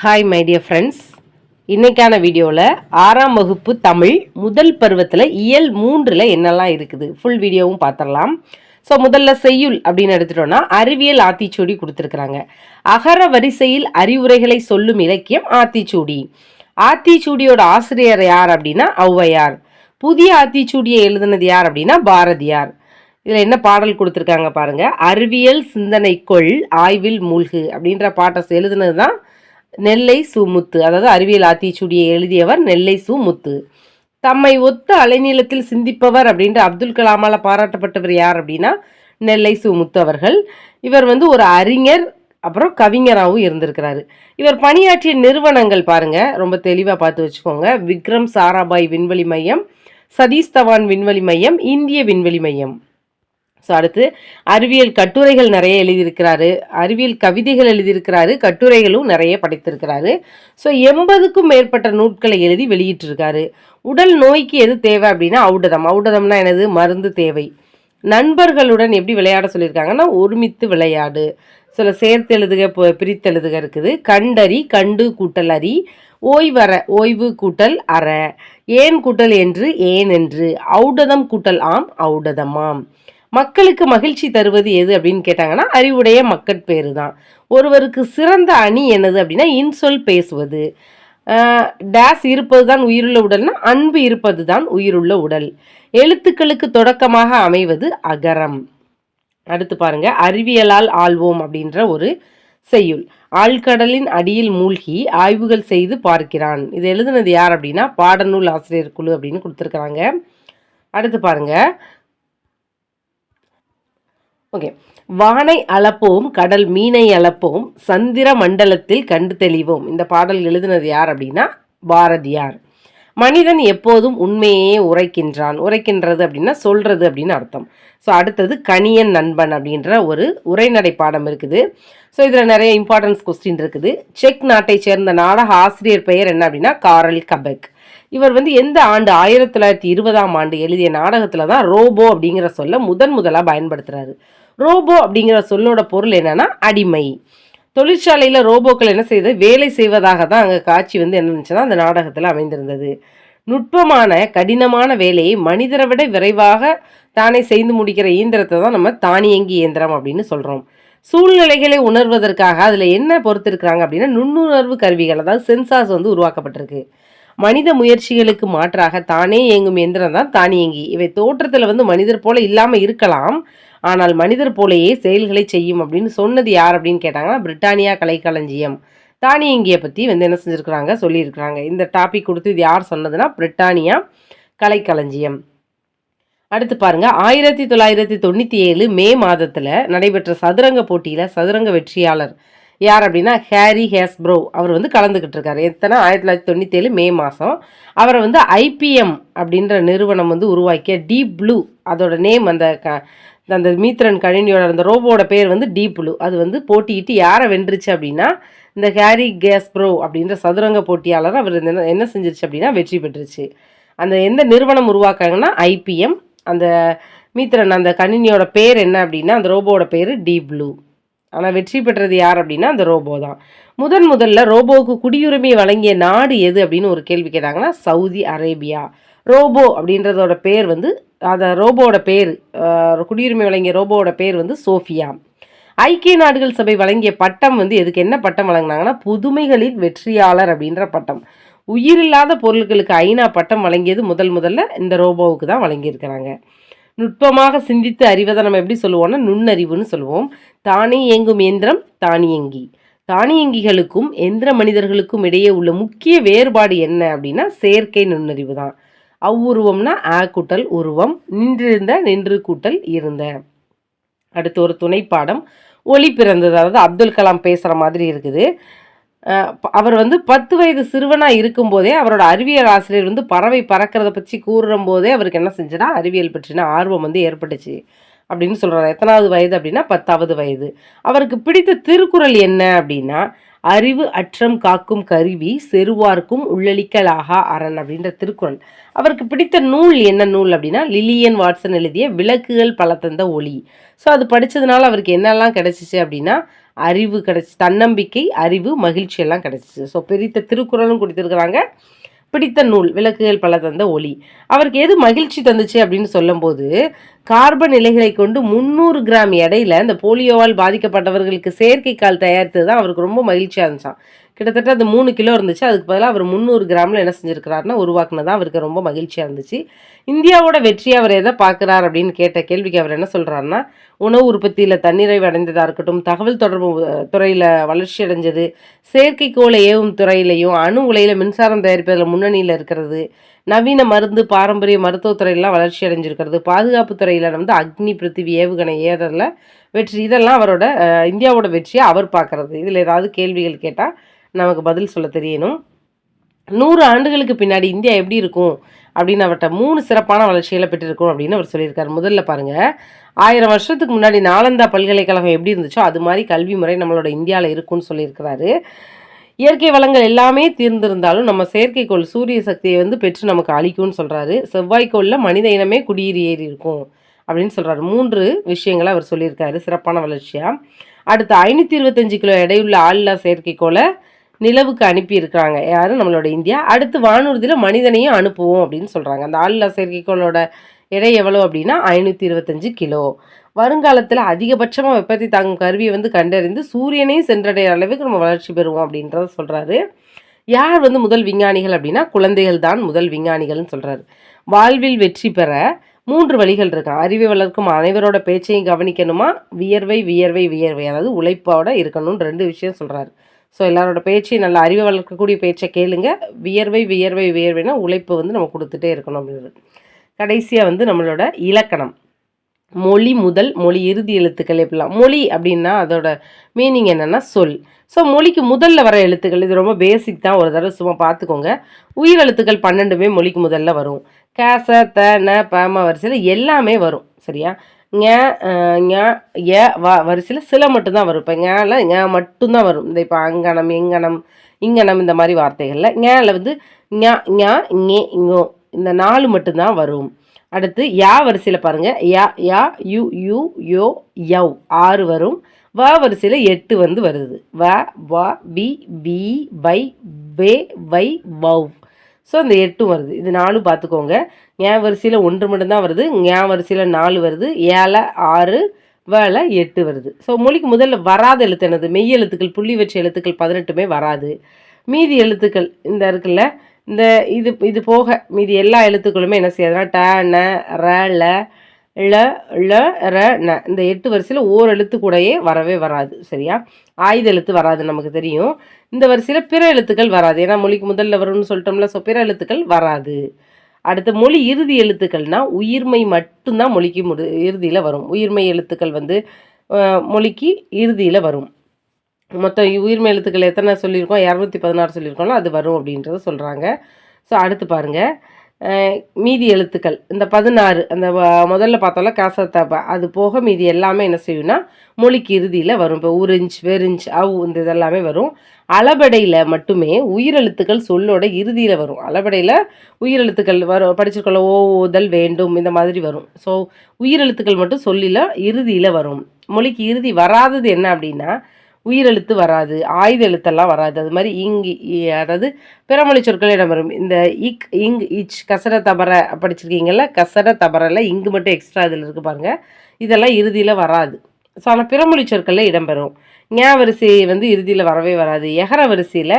Hi my dear friends, இன்றைக்கான வீடியோவில் 6ஆம் வகுப்பு தமிழ் முதல் பருவத்தில் இயல் 3ல் என்னெல்லாம் இருக்குது ஃபுல் வீடியோவும் பார்த்துடலாம். ஸோ முதல்ல செய்யுள் அப்படின்னு எடுத்துட்டோன்னா அறிவியல் ஆத்திச்சூடி கொடுத்துருக்குறாங்க. அகர வரிசையில் அறிவுரைகளை சொல்லும் இலக்கியம் ஆத்திச்சூடி. ஆத்திச்சூடியோட ஆசிரியர் யார் அப்படின்னா ஔவையார். புதிய ஆத்திச்சூடியை எழுதுனது யார் அப்படின்னா பாரதியார். இதில் என்ன பாடல் கொடுத்துருக்காங்க பாருங்கள். அறிவியல் சிந்தனைக்குள் ஆய்வில் மூழ்கு அப்படின்ற பாட்டை எழுதுனது தான் நெல்லை சுமுத்து. அதாவது அறிவியல் ஆத்திச்சூடியை எழுதியவர் நெல்லை சுமுத்து. தம்மை ஒத்த அலைநீளத்தில் சிந்திப்பவர் அப்படின்ற அப்துல் கலாமால் பாராட்டப்பட்டவர் யார் அப்படின்னா நெல்லை சுமுத்து அவர்கள். இவர் ஒரு அறிஞர், அப்புறம் கவிஞராகவும் இருந்திருக்கிறாரு. இவர் பணியாற்றிய நிறுவனங்கள் பாருங்க, ரொம்ப தெளிவாக பார்த்து வச்சுக்கோங்க. விக்ரம் சாராபாய் விண்வெளி மையம், சதீஷ் தவான் விண்வெளி மையம், இந்திய விண்வெளி மையம். ஸோ அடுத்து அறிவியல் கட்டுரைகள் நிறைய எழுதியிருக்கிறாரு, அறிவியல் கவிதைகள் எழுதியிருக்கிறாரு, கட்டுரைகளும் நிறைய படைத்திருக்கிறாரு. ஸோ 80க்கும் மேற்பட்ட நூட்களை எழுதி வெளியிட்டிருக்காரு. உடல் நோய்க்கு எது தேவை அப்படின்னா ஔடதம். ஔடதம்னா என்னது? மருந்து தேவை. நண்பர்களுடன் எப்படி விளையாட சொல்லியிருக்காங்கன்னா ஒருமித்து விளையாடு. சில சேர்த்து எழுதுக, பிரித்தெழுதுக இருக்குது. கண்டறி, கண்டு கூட்டல் அறி, ஓய்வற, ஓய்வு கூட்டல் அற, ஏன் கூட்டல் என்று, ஏன் என்று, ஔடதம் கூட்டல் ஆம், ஔடதமாம். மக்களுக்கு மகிழ்ச்சி தருவது எது அப்படின்னு கேட்டாங்கன்னா அறிவுடைய மக்கட்பேறு தான். ஒருவருக்கு சிறந்த அணி என்னது அப்படின்னா இன்சொல் பேசுவது. டேஸ் இருப்பது தான் உயிருள்ள உடல்னா அன்பு இருப்பது தான் உயிருள்ள உடல். எழுத்துக்களுக்கு தொடக்கமாக அமைவது அகரம். அடுத்து பாருங்க, அறிவியலால் ஆள்வோம் அப்படின்ற ஒரு செய்யுள். ஆழ்கடலின் அடியில் மூழ்கி ஆய்வுகள் செய்து பார்க்கிறான். இது எழுதுனது யார் அப்படின்னா பாடநூல் ஆசிரியர் குழு அப்படின்னு கொடுத்துருக்குறாங்க. அடுத்து பாருங்க, ஓகே. வானை அளப்போம், கடல் மீனை அளப்போம், சந்திர மண்டலத்தில் கண்டு தெளிவோம். இந்த பாடல் எழுதினது யார் அப்படின்னா பாரதியார். மனிதன் எப்போதும் உண்மையே உரைக்கின்றான். உரைக்கின்றது அப்படின்னா சொல்றது அப்படின்னு அர்த்தம். ஸோ அடுத்தது கணியன் நண்பன் அப்படின்ற ஒரு உரைநடை பாடம் இருக்குது. ஸோ இதில் நிறைய இம்பார்ட்டன்ஸ் கொஸ்டின் இருக்குது. செக் நாட்டை சேர்ந்த நாடக ஆசிரியர் பெயர் என்ன அப்படின்னா காரல் கபெக். இவர் எந்த ஆண்டு 1920ஆம் ஆண்டு எழுதிய நாடகத்தில் தான் ரோபோ அப்படிங்கிற சொல்ல முதலாக பயன்படுத்துகிறாரு. ரோபோ அப்படிங்கிற சொல்லோட பொருள் என்னன்னா அடிமை. தொழிற்சாலையில் ரோபோக்கள் என்ன செய்யுது? வேலை செய்வதாக தான் அங்கே காட்சி என்ன இருந்துச்சுன்னா அந்த நாடகத்தில் அமைந்திருந்தது. நுட்பமான கடினமான வேலையை மனிதரை விட விரைவாக தானே செய்து முடிக்கிற இயந்திரத்தை தான் நம்ம தானியங்கி இயந்திரம் அப்படின்னு சொல்கிறோம். சூழ்நிலைகளை உணர்வதற்காக அதில் என்ன பொறுத்திருக்கிறாங்க அப்படின்னா நுண்ணுணர்வு கருவிகள், அதாவது சென்சார்ஸ் உருவாக்கப்பட்டிருக்கு. மனித முயற்சிகளுக்கு மாற்றாக தானே இயங்கும் எந்திரம் தான் தானியங்கி. இவை தோற்றத்தில் மனிதர் போல இல்லாமல் இருக்கலாம், ஆனால் மனிதர் போலேயே செயல்களை செய்யும் அப்படின்னு சொன்னது யார் அப்படின்னு கேட்டாங்கன்னா பிரிட்டானியா கலைக்களஞ்சியம். தானியங்கியை பற்றி என்ன செஞ்சுருக்கிறாங்க, சொல்லியிருக்கிறாங்க. இந்த டாபிக் கொடுத்து இது யார் சொன்னதுன்னா பிரிட்டானியா கலைக்களஞ்சியம். அடுத்து பாருங்க, 1997 மே மாதத்தில் நடைபெற்ற சதுரங்க போட்டியில் சதுரங்க வெற்றியாளர் யார் அப்படின்னா ஹேரி ஹேஸ்ப்ரோ. அவர் கலந்துக்கிட்டு இருக்காரு. எத்தனை? 1997 மே மாதம். அவரை ஐபிஎம் அப்படின்ற நிறுவனம் உருவாக்கிய டீப் ப்ளூ, அதோட நேம், அந்த மீத்ரன் கணினியோட அந்த ரோபோட பேர் டீப் ப்ளூ. அது போட்டியிட்டு யாரை வென்றுச்சு அப்படின்னா இந்த ஹேரி கேஸ்ப்ரோ அப்படின்ற சதுரங்க போட்டியாளர். அவர் என்ன செஞ்சிருச்சு அப்படின்னா வெற்றி பெற்றுச்சு. அந்த எந்த நிறுவனம் உருவாக்காங்கன்னா ஐபிஎம். அந்த மீத்ரன் அந்த கணினியோட பேர் என்ன அப்படின்னா அந்த ரோபோட பேர் டீப் ப்ளூ. ஆனால் வெற்றி பெற்றது யார் அப்படின்னா அந்த ரோபோ தான். முதல்ல ரோபோவுக்கு குடியுரிமை வழங்கிய நாடு எது அப்படின்னு ஒரு கேள்வி கேட்டாங்கன்னா சவுதி அரேபியா. ரோபோ அப்படின்றதோட பேர் அந்த ரோபோட பேர், குடியுரிமை வழங்கிய ரோபோவோட பேர் சோஃபியா. ஐக்கிய நாடுகள் சபை வழங்கிய பட்டம் எதுக்கு என்ன பட்டம் வழங்கினாங்கன்னா புதுமைகளின் வெற்றியாளர் அப்படின்ற பட்டம். உயிரில்லாத பொருட்களுக்கு ஐநா பட்டம் வழங்கியது முதல்ல இந்த ரோபோவுக்கு தான் வழங்கியிருக்கிறாங்க. நுட்பமாக சிந்தித்து அறிவதை நம்ம எப்படி சொல்லுவோம்னா நுண்ணறிவுன்னு சொல்லுவோம். தானே இயங்கும் இயந்திரம் தானியங்கி. தானியங்கிகளுக்கும் எந்திர மனிதர்களுக்கும் இடையே உள்ள முக்கிய வேறுபாடு என்ன அப்படின்னா செயற்கை நுண்ணறிவு தான். அவ்வுருவம்னா கூட்டல் உருவம், நின்றிருந்த நின்று கூட்டல் இருந்த. அடுத்து ஒரு துணைப்பாடம் ஒளி பிறந்தது. அதாவது அப்துல் கலாம் பேசுகிற மாதிரி இருக்குது. அவர் 10 வயது சிறுவனாக இருக்கும்போதே அவரோட அறிவியல் ஆசிரியர் பறவை பறக்கிறத பற்றி கூறும் போதே அவருக்கு என்ன செஞ்சுன்னா அறிவியல் பற்றின ஆர்வம் ஏற்பட்டுச்சு அப்படின்னு சொல்கிறார். எத்தனாவது வயது அப்படின்னா 10வது வயது. அவருக்கு பிடித்த திருக்குறள் என்ன அப்படின்னா அறிவு அற்றம் காக்கும் கருவி செருவார்க்கும் உள்ளளிக்கலாகா அரண் அப்படின்ற திருக்குறள். அவருக்கு பிடித்த நூல் என்ன நூல் அப்படின்னா லில்லியன் வாட்சன் எழுதிய விளக்குகள் பல தந்த ஒளி. ஸோ அது படித்ததுனால அவருக்கு என்னெல்லாம் கிடைச்சிச்சு அப்படின்னா அறிவு கிடைச்சி, தன்னம்பிக்கை, அறிவு, மகிழ்ச்சி எல்லாம் கிடைச்சிச்சு. ஸோ பிடித்த திருக்குறளும் கொடுத்துருக்குறாங்க. பிடித்த நூல் விளக்குகள் பல தந்த ஒளி. அவருக்கு எது மகிழ்ச்சி தந்துச்சு அப்படின்னு சொல்லும்போது கார்பன் இலைகளை கொண்டு 300 கிராம் எடையில இந்த போலியோவால் பாதிக்கப்பட்டவர்களுக்கு செயற்கைக்கால் தயாரித்தது தான் அவருக்கு ரொம்ப மகிழ்ச்சியாக இருந்துச்சான். கிட்டத்தட்ட அது 3 கிலோ இருந்துச்சு. அதுக்கு பதிலாக அவர் 300 கிராமில் என்ன செஞ்சுருக்கிறாருன்னா உருவாக்குனதான் அவருக்கு ரொம்ப மகிழ்ச்சியாக இருந்துச்சு. இந்தியாவோட வெற்றியை அவர் எதை பார்க்குறார் அப்படின்னு கேட்ட கேள்விக்கு அவர் என்ன சொல்கிறாருன்னா உணவு உற்பத்தியில் தன்னிறைவு அடைந்ததாக இருக்கட்டும், தகவல் தொடர்பு துறையில் வளர்ச்சி அடைஞ்சது, செயற்கைக்கோளை ஏவும் துறையிலையும், அணு உலையில் மின்சாரம் தயாரிப்பதில் முன்னணியில் இருக்கிறது, நவீன மருந்து பாரம்பரிய மருத்துவத்துறையெல்லாம் வளர்ச்சி அடைஞ்சிருக்கிறது, பாதுகாப்பு துறையில் வந்து அக்னி பிருத்திவி ஏவுகணை ஏறதில் வெற்றி, இதெல்லாம் அவரோட இந்தியாவோட வெற்றியை அவர் பார்க்குறது. இதில் ஏதாவது கேள்விகள் கேட்டால் நமக்கு பதில் சொல்ல தெரியணும். 100 ஆண்டுகளுக்கு பின்னாடி இந்தியா எப்படி இருக்கும் அப்படின்னு அவர்கிட்ட 3 சிறப்பான வளர்ச்சிகளை பெற்றிருக்கும் அப்படின்னு அவர் சொல்லியிருக்காரு. முதல்ல பாருங்கள், 1000 வருஷத்துக்கு முன்னாடி நாலந்தா பல்கலைக்கழகம் எப்படி இருந்துச்சோ அது மாதிரி கல்வி முறை நம்மளோட இந்தியாவில் இருக்குன்னு சொல்லியிருக்கிறாரு. இயற்கை வளங்கள் எல்லாமே தீர்ந்திருந்தாலும் நம்ம செயற்கைக்கோள் சூரிய சக்தியை வந்து பெற்று நமக்கு அளிக்கும்னு சொல்கிறாரு. செவ்வாய்க்கோளில் மனித இனமே குடியேறி இருக்கும் அப்படின்னு சொல்கிறாரு. 3 விஷயங்களை அவர் சொல்லியிருக்காரு சிறப்பான வளர்ச்சியாக. அடுத்து 525 கிலோ எடையுள்ள ஆளில்லா செயற்கைக்கோளை நிலவுக்கு அனுப்பியிருக்கிறாங்க யார், நம்மளோட இந்தியா. அடுத்து வானூர்தியில் மனிதனையும் அனுப்புவோம் அப்படின்னு சொல்கிறாங்க. அந்த ஆளில்லா செயற்கைக்கோளோட எடை எவ்வளோ அப்படின்னா 525 கிலோ. வருங்காலத்தில் அதிகபட்சமாக வெப்பத்தை தாங்கும் கருவியை வந்து கண்டறிந்து சூரியனையும் சென்றடைய அளவுக்கு நம்ம வளர்ச்சி பெறுவோம் அப்படின்றத சொல்கிறாரு. யார் வந்து முதல் விஞ்ஞானிகள் அப்படின்னா குழந்தைகள் தான் முதல் விஞ்ஞானிகள்னு சொல்கிறாரு. வாழ்வில் வெற்றி பெற 3 வழிகள் இருக்கான். அறிவை வளர்க்கும் அனைவரோட பேச்சையும் கவனிக்கணுமா, வியர்வை வியர்வை வியர்வை, அதாவது உழைப்போட இருக்கணும்னு 2 விஷயம் சொல்கிறாரு. ஸோ எல்லாரோட பேச்சையும் நல்ல அறிவை வளர்க்கக்கூடிய பேச்சை கேளுங்க. வியர்வை வியர்வை வியர்வைனா உழைப்பு வந்து நம்ம கொடுத்துட்டே இருக்கணும் அப்படின்றது. கடைசியாக வந்து நம்மளோட இலக்கணம். மொழி முதல் மொழி இறுதி எழுத்துக்கள் எப்படிலாம். மொழி அப்படின்னா அதோட மீனிங் என்னென்னா சொல். ஸோ மொழிக்கு முதல்ல வர எழுத்துக்கள் இது ரொம்ப பேசிக் தான், ஒரு தடவை சும்மா பார்த்துக்கோங்க. உயிர் எழுத்துக்கள் 12மே மொழிக்கு முதல்ல வரும். கேச த ந பம வரிசையில் எல்லாமே வரும். சரியா? வரிசையில் சில மட்டும்தான் வரும். இப்போ ஞ மட்டும்தான் வரும். இந்த இப்போ அங்கனம் எங்கனம் இங்கனம் இந்த மாதிரி வார்த்தைகளில் ஞல வந்து ஞோ இந்த 4 மட்டும்தான் வரும். அடுத்து யா வரிசையில் பாருங்கள், யா யு யூ யோ யவ் 6 வரும். வ வரிசையில் 8 வந்து வருது. வ வ வி வி வை வே வை வவ். ஸோ இந்த 8 வருது. இது 4 பார்த்துக்கோங்க. ஞ வரிசையில் 1 மட்டும்தான் வருது. ஞ வரிசையில் 4 வருது. ஏல 6, வேலை 8 வருது. ஸோ மொழிக்கு முதல்ல வராத எழுத்து என்னது? மெய் எழுத்துக்கள், புள்ளி வச்ச எழுத்துக்கள் 18மே வராது. மீதி எழுத்துக்கள் இந்த இருக்குல்ல, இந்த இது போக மீதி எல்லா எழுத்துக்களுமே என்ன செய்யாதுன்னா ட ந ர ல ல ல ர ந இந்த 8 வரிசையில் ஓர் எழுத்து கூடயே வரவே வராது. சரியா? ஆயுத எழுத்து வராது, நமக்கு தெரியும். இந்த வரிசையில் பிற எழுத்துக்கள் வராது, ஏன்னா மொழிக்கு முதல்ல வரும்னு சொல்லிட்டோம்ல. ஸோ பிற எழுத்துக்கள் வராது. அடுத்து மொழி இறுதி எழுத்துக்கள்னால் உயிர்மை மட்டும்தான் மொழிக்கு இறுதியில் வரும். உயிர்மை எழுத்துக்கள் வந்து மொழிக்கு இறுதியில் வரும். மொத்தம் உயிர்மை எழுத்துக்கள் எத்தனை சொல்லியிருக்கோம்? 216 சொல்லியிருக்கோம்ல, அது வரும் அப்படின்றத சொல்கிறாங்க. ஸோ அடுத்து பாருங்கள், மீதி எழுத்துக்கள் இந்த 16 அந்த முதல்ல பார்த்தோம்ல காசத்தப்ப, அது போக மீதி எல்லாமே என்ன செய்யும்னா மொழிக்கு இறுதியில் வரும். இப்போ உறிஞ்ச் வெறிஞ்ச் அவ் இந்த இதெல்லாமே வரும். அளபடையில் மட்டுமே உயிரெழுத்துக்கள் சொல்லோட இறுதியில் வரும். அளபடையில் உயிரெழுத்துக்கள் வரும், படிச்சிருக்கோம்ல, ஓதல் வேண்டும் இந்த மாதிரி வரும். ஸோ உயிரெழுத்துக்கள் மட்டும் சொல்லில இறுதியில் வரும். மொழிக்கு இறுதி வராதது என்ன அப்படின்னா உயிரெழுத்து வராது, ஆயுத எழுத்தெல்லாம் வராது. அது மாதிரி அதாவது பிறமொழி சொற்கள் இடம் வரும். இந்த இக் இங் இச் கசர தபர படிச்சிருக்கீங்கல்ல, கசர தபரில் இங்கு மட்டும் எக்ஸ்ட்ரா இதில் இருக்குது பாருங்கள், இதெல்லாம் இறுதியில் வராது. ஸோ ஆனால் பிறமொழி சொற்களில் இடம்பெறும். ஞா வரிசை வந்து இறுதியில் வரவே வராது. எகர வரிசையில்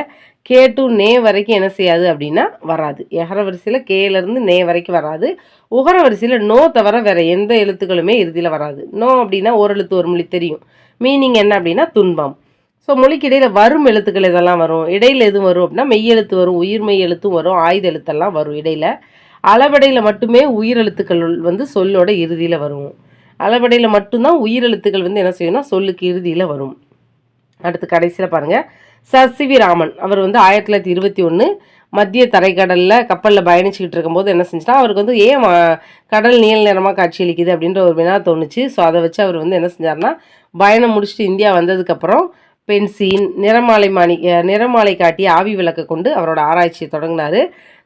கே டு நே வரைக்கும் என்ன செய்யாது அப்படின்னா வராது. எகர வரிசையில் கேலேருந்து நே வரைக்கும் வராது. உகர வரிசையில் நோ தவிர வேறு எந்த எழுத்துக்களுமே இறுதியில் வராது. நோ அப்படின்னா ஒரு எழுத்து ஒரு மொழி தெரியும். மீனிங் என்ன அப்படின்னா துன்பம். ஸோ மொழிக்கு இடையில் வரும் எழுத்துக்கள் இதெல்லாம் வரும். இடையில் எதுவும் வரும் அப்படின்னா மெய் எழுத்து வரும், உயிர்மெய் எழுத்தும் வரும், ஆயுத எழுத்தெல்லாம் வரும் இடையில். அளவடையில் மட்டுமே உயிரெழுத்துக்கள் வந்து சொல்லோட இறுதியில் வரும். அளவடையில் மட்டும்தான் உயிரெழுத்துக்கள் வந்து என்ன செய்யணும்னா சொல்லுக்கு இறுதியில் வரும். அடுத்து கடைசியில் பாருங்கள், சர்.சி.வி. ராமன் அவர் வந்து 1921 மத்திய தரைக்கடலில் கப்பலில் பயணிச்சுக்கிட்டு இருக்கும்போது என்ன செஞ்சுட்டா, அவருக்கு வந்து ஏன் கடல் நீல நிறமாக காட்சியளிக்குது அப்படின்ற ஒரு வினா தோணுச்சு. ஸோ அதை வச்சு அவர் வந்து என்ன செஞ்சார்னா பயணம் முடிச்சுட்டு இந்தியா வந்ததுக்கப்புறம் பென்சீன், நிறமாலை காட்டி ஆவி விளக்க கொண்டு அவரோட ஆராய்ச்சியை தொடங்கினார்.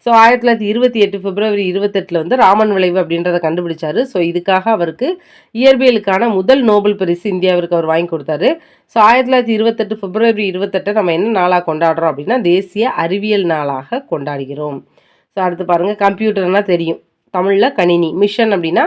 ஸோ 1928 பிப்ரவரி 28 வந்து ராமன் விளைவு அப்படின்றத கண்டுபிடிச்சாரு. ஸோ இதுக்காக அவருக்கு இயற்பியலுக்கான முதல் நோபல் பரிசு இந்தியாவிற்கு அவர் வாங்கி கொடுத்தாரு. ஸோ 1928 பிப்ரவரி 28 நம்ம என்ன நாளாக கொண்டாடுறோம் அப்படின்னா தேசிய அறிவியல் நாளாக கொண்டாடுகிறோம். ஸோ அடுத்து பாருங்கள், கம்ப்யூட்டர்னால் தெரியும், தமிழில் கணினி. மிஷன் அப்படின்னா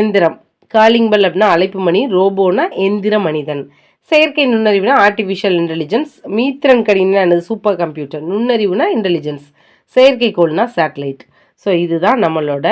எந்திரம். காலிங் பெல் அப்படின்னா அழைப்பு மணி. ரோபோனா எந்திர மனிதன். செயற்கை நுண்ணறிவுனா ஆர்டிஃபிஷியல் இன்டெலிஜென்ஸ். மீத்திரன் கணினினா என்னது? Super computer. நுண்ணறிவுனா இன்டெலிஜென்ஸ். செயற்கைக்கோள்னா சேட்டலைட். ஸோ இதுதான் நம்மளோட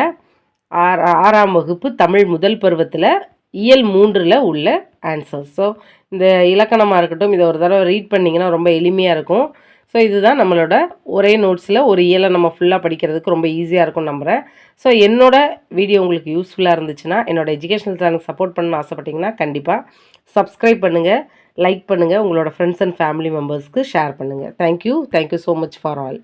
6ஆம் வகுப்பு தமிழ் முதல் பருவத்தில் இயல் 3ல் உள்ள ஆன்சர்ஸ். ஸோ இந்த இலக்கணமாக இருக்கட்டும், இதை ஒரு தடவை ரீட் பண்ணிங்கன்னா ரொம்ப எளிமையாக இருக்கும். ஸோ இதுதான் நம்மளோட ஒரே நோட்ஸில் ஒரு இயலை நம்ம ஃபுல்லாக படிக்கிறதுக்கு ரொம்ப ஈஸியாக இருக்கும் நம்புகிறேன். ஸோ என்னோடய வீடியோ உங்களுக்கு யூஸ்ஃபுல்லாக இருந்துச்சுன்னா, என்னோடய எஜுகேஷனல் சேனலுக்கு சப்போர்ட் பண்ணணும்னு ஆசைப்பட்டீங்கன்னா கண்டிப்பாக சப்ஸ்கிரைப் பண்ணுங்கள், லைக் பண்ணுங்கள், உங்களோட ஃப்ரெண்ட்ஸ் அண்ட் ஃபேமிலி மெம்பர்ஸ்க்கு ஷேர் பண்ணுங்கள். Thank you so much for all.